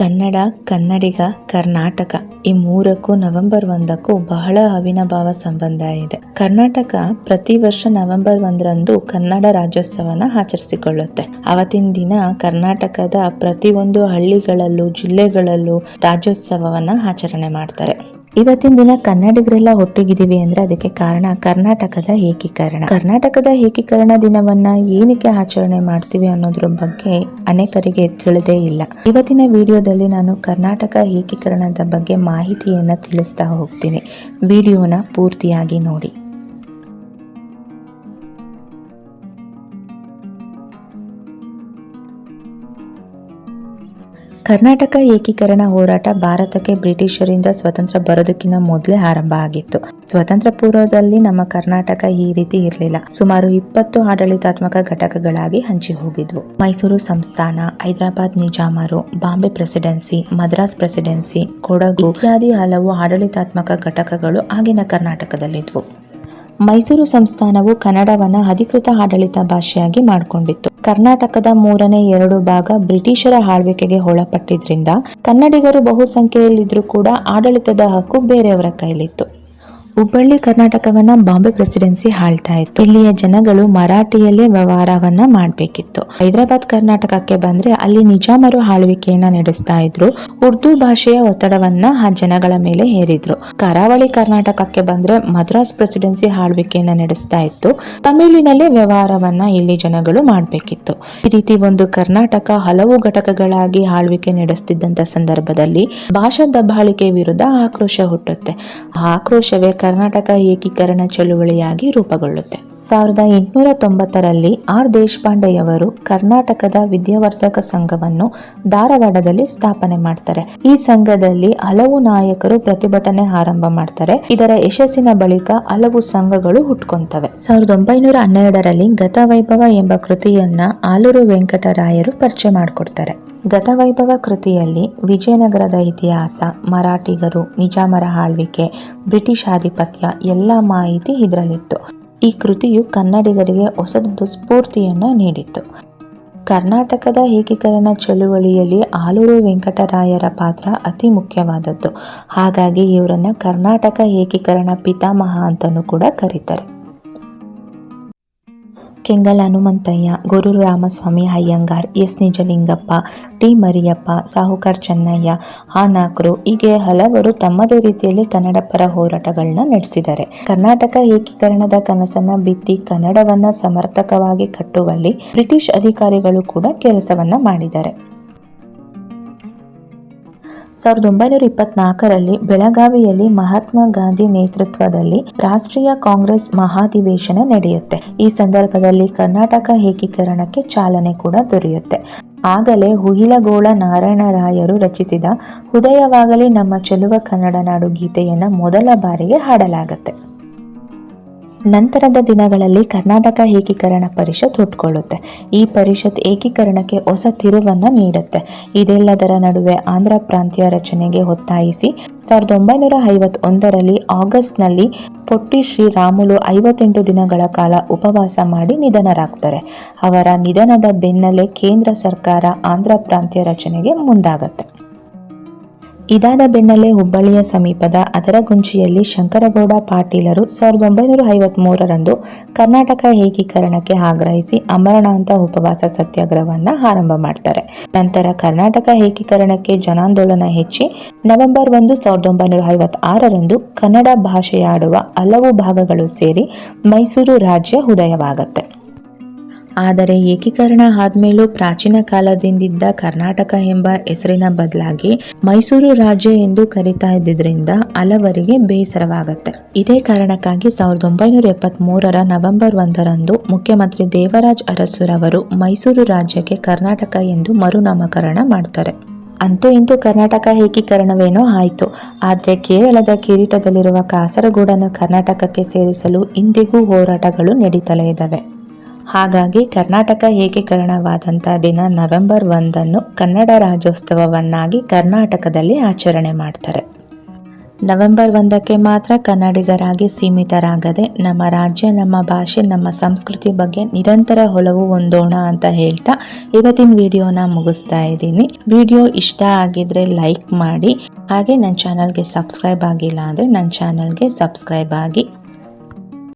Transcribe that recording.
ಕನ್ನಡ, ಕನ್ನಡಿಗ, ಕರ್ನಾಟಕ ಈ ಮೂರಕ್ಕೂ ನವೆಂಬರ್ 1ಕ್ಕೂ ಬಹಳ ಅವಿನಾಭಾವ ಸಂಬಂಧ ಇದೆ. ಕರ್ನಾಟಕ ಪ್ರತಿ ವರ್ಷ ನವೆಂಬರ್ 1ರಂದು ಕನ್ನಡ ರಾಜ್ಯೋತ್ಸವನ ಆಚರಿಸಿಕೊಳ್ಳುತ್ತೆ. ಅವತ್ತಿನ ದಿನ ಕರ್ನಾಟಕದ ಪ್ರತಿಯೊಂದು ಹಳ್ಳಿಗಳಲ್ಲೂ ಜಿಲ್ಲೆಗಳಲ್ಲೂ ರಾಜ್ಯೋತ್ಸವವನ್ನ ಆಚರಣೆ ಮಾಡ್ತಾರೆ. ಇವತ್ತಿನ ದಿನ ಕನ್ನಡಿಗರೆಲ್ಲ ಒಟ್ಟಿಗಿದ್ದೀವಿ ಅಂದ್ರೆ ಅದಕ್ಕೆ ಕಾರಣ ಕರ್ನಾಟಕದ ಏಕೀಕರಣ. ಕರ್ನಾಟಕದ ಏಕೀಕರಣ ದಿನವನ್ನ ಏನಕ್ಕೆ ಆಚರಣೆ ಮಾಡ್ತೀವಿ ಅನ್ನೋದ್ರ ಬಗ್ಗೆ ಅನೇಕರಿಗೆ ತಿಳಿದೇ ಇಲ್ಲ. ಇವತ್ತಿನ ವಿಡಿಯೋದಲ್ಲಿ ನಾನು ಕರ್ನಾಟಕ ಏಕೀಕರಣದ ಬಗ್ಗೆ ಮಾಹಿತಿಯನ್ನ ತಿಳಿಸ್ತಾ ಹೋಗ್ತೀನಿ. ವಿಡಿಯೋನ ಪೂರ್ತಿಯಾಗಿ ನೋಡಿ. ಕರ್ನಾಟಕ ಏಕೀಕರಣ ಹೋರಾಟ ಭಾರತಕ್ಕೆ ಬ್ರಿಟಿಷರಿಂದ ಸ್ವತಂತ್ರ ಬರೋದಕ್ಕಿಂತ ಮೊದಲೇ ಆರಂಭ ಆಗಿತ್ತು. ಸ್ವತಂತ್ರ ಪೂರ್ವದಲ್ಲಿ ನಮ್ಮ ಕರ್ನಾಟಕ ಈ ರೀತಿ ಇರಲಿಲ್ಲ. ಸುಮಾರು 20 ಆಡಳಿತಾತ್ಮಕ ಘಟಕಗಳಾಗಿ ಹಂಚಿ ಹೋಗಿದ್ವು. ಮೈಸೂರು ಸಂಸ್ಥಾನ, ಹೈದರಾಬಾದ್ ನಿಜಾಮರು, ಬಾಂಬೆ ಪ್ರೆಸಿಡೆನ್ಸಿ, ಮದ್ರಾಸ್ ಪ್ರೆಸಿಡೆನ್ಸಿ, ಕೊಡಗು ಇತ್ಯಾದಿ ಹಲವು ಆಡಳಿತಾತ್ಮಕ ಘಟಕಗಳು ಆಗಿನ ಕರ್ನಾಟಕದಲ್ಲಿದ್ವು. ಮೈಸೂರು ಸಂಸ್ಥಾನವು ಕನ್ನಡವನ್ನ ಅಧಿಕೃತ ಆಡಳಿತ ಭಾಷೆಯಾಗಿ ಮಾಡಿಕೊಂಡಿತ್ತು. ಕರ್ನಾಟಕದ 2/3 ಭಾಗ ಬ್ರಿಟಿಷರ ಆಳ್ವಿಕೆಗೆ ಒಳಪಟ್ಟಿದ್ರಿಂದ ಕನ್ನಡಿಗರು ಬಹುಸಂಖ್ಯೆಯಲ್ಲಿದ್ರೂ ಕೂಡ ಆಡಳಿತದ ಹಕ್ಕು ಬೇರೆಯವರ ಕೈಲಿತ್ತು. ಹುಬ್ಬಳ್ಳಿ ಕರ್ನಾಟಕವನ್ನ ಬಾಂಬೆ ಪ್ರೆಸಿಡೆನ್ಸಿ ಆಳ್ತಾ ಇತ್ತು. ಇಲ್ಲಿಯ ಜನಗಳು ಮರಾಠಿಯಲ್ಲೇ ವ್ಯವಹಾರವನ್ನ ಮಾಡಬೇಕಿತ್ತು. ಹೈದರಾಬಾದ್ ಕರ್ನಾಟಕಕ್ಕೆ ಬಂದ್ರೆ ಅಲ್ಲಿ ನಿಜಾಮರು ಆಳ್ವಿಕೆಯನ್ನ ನಡೆಸ್ತಾ ಇದ್ರು. ಉರ್ದು ಭಾಷೆಯ ಒತ್ತಡವನ್ನ ಆ ಜನಗಳ ಮೇಲೆ ಹೇರಿದ್ರು. ಕರಾವಳಿ ಕರ್ನಾಟಕಕ್ಕೆ ಬಂದ್ರೆ ಮದ್ರಾಸ್ ಪ್ರೆಸಿಡೆನ್ಸಿ ಆಳ್ವಿಕೆಯನ್ನ ನಡೆಸ್ತಾ ಇತ್ತು. ತಮಿಳಿನಲ್ಲೇ ವ್ಯವಹಾರವನ್ನ ಇಲ್ಲಿ ಜನಗಳು ಮಾಡಬೇಕಿತ್ತು. ಈ ರೀತಿ ಒಂದು ಕರ್ನಾಟಕ ಹಲವು ಘಟಕಗಳಾಗಿ ಆಳ್ವಿಕೆ ನಡೆಸ್ತಿದ್ದಂತ ಸಂದರ್ಭದಲ್ಲಿ ಭಾಷಾ ದಬ್ಬಾಳಿಕೆ ವಿರುದ್ಧ ಆಕ್ರೋಶ ಹುಟ್ಟುತ್ತೆ. ಆ ಆಕ್ರೋಶವೇ ಕರ್ನಾಟಕ ಏಕೀಕರಣ ಚಳುವಳಿಯಾಗಿ ರೂಪುಗೊಳ್ಳುತ್ತೆ. 1890ರಲ್ಲಿ ಆರ್ ದೇಶಪಾಂಡೆಯವರು ಕರ್ನಾಟಕದ ವಿದ್ಯಾವರ್ಧಕ ಸಂಘವನ್ನು ಧಾರವಾಡದಲ್ಲಿ ಸ್ಥಾಪನೆ ಮಾಡ್ತಾರೆ. ಈ ಸಂಘದಲ್ಲಿ ಹಲವು ನಾಯಕರು ಪ್ರತಿಭಟನೆ ಆರಂಭ ಮಾಡ್ತಾರೆ. ಇದರ ಯಶಸ್ಸಿನ ಬಳಿಕ ಹಲವು ಸಂಘಗಳು ಹುಟ್ಕೊಂತವೆ. 1912ರಲ್ಲಿ ಗತವೈಭವ ಎಂಬ ಕೃತಿಯನ್ನ ಆಲೂರು ವೆಂಕಟರಾಯರು ಪರಿಚಯ ಮಾಡಿಕೊಡ್ತಾರೆ. ಗತವೈಭವ ಕೃತಿಯಲ್ಲಿ ವಿಜಯನಗರದ ಇತಿಹಾಸ, ಮರಾಠಿಗರು, ನಿಜಾಮರ ಆಳ್ವಿಕೆ, ಬ್ರಿಟಿಷ್ ಆಧಿಪತ್ಯ ಎಲ್ಲ ಮಾಹಿತಿ ಇದರಲ್ಲಿತ್ತು. ಈ ಕೃತಿಯು ಕನ್ನಡಿಗರಿಗೆ ಹೊಸದೊಂದು ಸ್ಫೂರ್ತಿಯನ್ನ ನೀಡಿತ್ತು. ಕರ್ನಾಟಕದ ಏಕೀಕರಣ ಚಳುವಳಿಯಲ್ಲಿ ಆಲೂರು ವೆಂಕಟರಾಯರ ಪಾತ್ರ ಅತಿ ಮುಖ್ಯವಾದದ್ದು. ಹಾಗಾಗಿ ಇವರನ್ನ ಕರ್ನಾಟಕ ಏಕೀಕರಣ ಪಿತಾಮಹ ಅಂತಲೂ ಕೂಡ ಕರೀತಾರೆ. ಕೆಂಗಲ್ ಹನುಮಂತಯ್ಯ, ಗೊರೂರು ರಾಮಸ್ವಾಮಿ ಅಯ್ಯಂಗಾರ್, ಎಸ್ ನಿಜಲಿಂಗಪ್ಪ, ಟಿ ಮರಿಯಪ್ಪ, ಸಾಹುಕಾರ್ ಚೆನ್ನಯ್ಯ, ಹಾನಾಕ್ರು ಹೀಗೆ ಹಲವರು ತಮ್ಮದೇ ರೀತಿಯಲ್ಲಿ ಕನ್ನಡ ಪರ ಹೋರಾಟಗಳನ್ನ ನಡೆಸಿದ್ದಾರೆ. ಕರ್ನಾಟಕ ಏಕೀಕರಣದ ಕನಸನ್ನ ಬಿತ್ತಿ ಕನ್ನಡವನ್ನ ಸಮರ್ಥಕವಾಗಿ ಕಟ್ಟುವಲ್ಲಿ ಬ್ರಿಟಿಷ್ ಅಧಿಕಾರಿಗಳು ಕೂಡ ಕೆಲಸವನ್ನ ಮಾಡಿದ್ದಾರೆ. 1924ರಲ್ಲಿ ಬೆಳಗಾವಿಯಲ್ಲಿ ಮಹಾತ್ಮ ಗಾಂಧಿ ನೇತೃತ್ವದಲ್ಲಿ ರಾಷ್ಟ್ರೀಯ ಕಾಂಗ್ರೆಸ್ ಮಹಾಧಿವೇಶನ ನಡೆಯುತ್ತೆ. ಈ ಸಂದರ್ಭದಲ್ಲಿ ಕರ್ನಾಟಕ ಏಕೀಕರಣಕ್ಕೆ ಚಾಲನೆ ಕೂಡ ದೊರೆಯುತ್ತೆ. ಆಗಲೇ ಹುಯಿಲಗೋಳ ನಾರಾಯಣರಾಯರು ರಚಿಸಿದ ಉದಯವಾಗಲಿ ನಮ್ಮ ಚೆಲುವ ಕನ್ನಡ ನಾಡು ಗೀತೆಯನ್ನ ಮೊದಲ ಬಾರಿಗೆ ಹಾಡಲಾಗುತ್ತೆ. ನಂತರದ ದಿನಗಳಲ್ಲಿ ಕರ್ನಾಟಕ ಏಕೀಕರಣ ಪರಿಷತ್ ಹುಟ್ಕೊಳ್ಳುತ್ತೆ. ಈ ಪರಿಷತ್ ಏಕೀಕರಣಕ್ಕೆ ಹೊಸ ತಿರುವನ್ನ ನೀಡುತ್ತೆ. ಇದೆಲ್ಲದರ ನಡುವೆ ಆಂಧ್ರ ಪ್ರಾಂತ್ಯ ರಚನೆಗೆ ಒತ್ತಾಯಿಸಿ 1951ರಲ್ಲಿ ಆಗಸ್ಟ್ನಲ್ಲಿ ಪೊಟ್ಟಿ ಶ್ರೀರಾಮುಲು 58 ದಿನಗಳ ಕಾಲ ಉಪವಾಸ ಮಾಡಿ ನಿಧನರಾಗ್ತಾರೆ. ಅವರ ನಿಧನದ ಬೆನ್ನಲ್ಲೇ ಕೇಂದ್ರ ಸರ್ಕಾರ ಆಂಧ್ರ ಪ್ರಾಂತ್ಯ ರಚನೆಗೆ ಮುಂದಾಗತ್ತೆ. ಇದಾದ ಬೆನ್ನಲ್ಲೇ ಹುಬ್ಬಳ್ಳಿಯ ಸಮೀಪದ ಅದರಗುಂಚಿಯಲ್ಲಿ ಶಂಕರಗೌಡ ಪಾಟೀಲರು 1953ರಂದು ಕರ್ನಾಟಕ ಏಕೀಕರಣಕ್ಕೆ ಆಗ್ರಹಿಸಿ ಅಮರಣಾಂತ ಉಪವಾಸ ಸತ್ಯಾಗ್ರಹವನ್ನ ಆರಂಭ ಮಾಡ್ತಾರೆ. ನಂತರ ಕರ್ನಾಟಕ ಏಕೀಕರಣಕ್ಕೆ ಜನಾಂದೋಲನ ಹೆಚ್ಚಿ ನವೆಂಬರ್ 1, 1956ರಂದು ಕನ್ನಡ ಭಾಷೆಯಾಡುವ ಹಲವು ಭಾಗಗಳು ಸೇರಿ ಮೈಸೂರು ರಾಜ್ಯ ಉದಯವಾಗುತ್ತೆ. ಆದರೆ ಏಕೀಕರಣ ಆದ್ಮೇಲೂ ಪ್ರಾಚೀನ ಕಾಲದಿಂದಿದ್ದ ಕರ್ನಾಟಕ ಎಂಬ ಹೆಸರಿನ ಬದಲಾಗಿ ಮೈಸೂರು ರಾಜ್ಯ ಎಂದು ಕರೀತಾ ಇದ್ದಿದ್ರಿಂದ ಹಲವರಿಗೆ ಬೇಸರವಾಗುತ್ತೆ. ಇದೇ ಕಾರಣಕ್ಕಾಗಿ 1973ರ ನವೆಂಬರ್ 1ರಂದು ಮುಖ್ಯಮಂತ್ರಿ ದೇವರಾಜ ಅರಸುರವರು ಮೈಸೂರು ರಾಜ್ಯಕ್ಕೆ ಕರ್ನಾಟಕ ಎಂದು ಮರುನಾಮಕರಣ ಮಾಡ್ತಾರೆ. ಅಂತೂ ಇಂತೂ ಕರ್ನಾಟಕ ಏಕೀಕರಣವೇನೋ ಆಯಿತು. ಆದರೆ ಕೇರಳದ ಕಿರೀಟದಲ್ಲಿರುವ ಕಾಸರಗೋಡನ್ನು ಕರ್ನಾಟಕಕ್ಕೆ ಸೇರಿಸಲು ಇಂದಿಗೂ ಹೋರಾಟಗಳು ನಡೀತಲೇ ಇದ್ದಾವೆ. ಹಾಗಾಗಿ ಕರ್ನಾಟಕ ಏಕೀಕರಣವಾದಂಥ ದಿನ ನವೆಂಬರ್ 1 ಕನ್ನಡ ರಾಜ್ಯೋತ್ಸವವನ್ನಾಗಿ ಕರ್ನಾಟಕದಲ್ಲಿ ಆಚರಣೆ ಮಾಡ್ತಾರೆ. ನವೆಂಬರ್ 1ಕ್ಕೆ ಮಾತ್ರ ಕನ್ನಡಿಗರಾಗಿ ಸೀಮಿತರಾಗದೆ ನಮ್ಮ ರಾಜ್ಯ, ನಮ್ಮ ಭಾಷೆ, ನಮ್ಮ ಸಂಸ್ಕೃತಿ ಬಗ್ಗೆ ನಿರಂತರ ಒಲವು ಹೊಂದೋಣ ಅಂತ ಹೇಳ್ತಾ ಇವತ್ತಿನ ವಿಡಿಯೋನ ಮುಗಿಸ್ತಾ ಇದ್ದೀನಿ. ವಿಡಿಯೋ ಇಷ್ಟ ಆಗಿದ್ರೆ ಲೈಕ್ ಮಾಡಿ, ಹಾಗೆ ನನ್ನ ಚಾನಲ್ಗೆ ಸಬ್ಸ್ಕ್ರೈಬ್ ಆಗಿಲ್ಲ ಅಂದರೆ ನನ್ನ ಚಾನಲ್ಗೆ ಸಬ್ಸ್ಕ್ರೈಬ್ ಆಗಿ.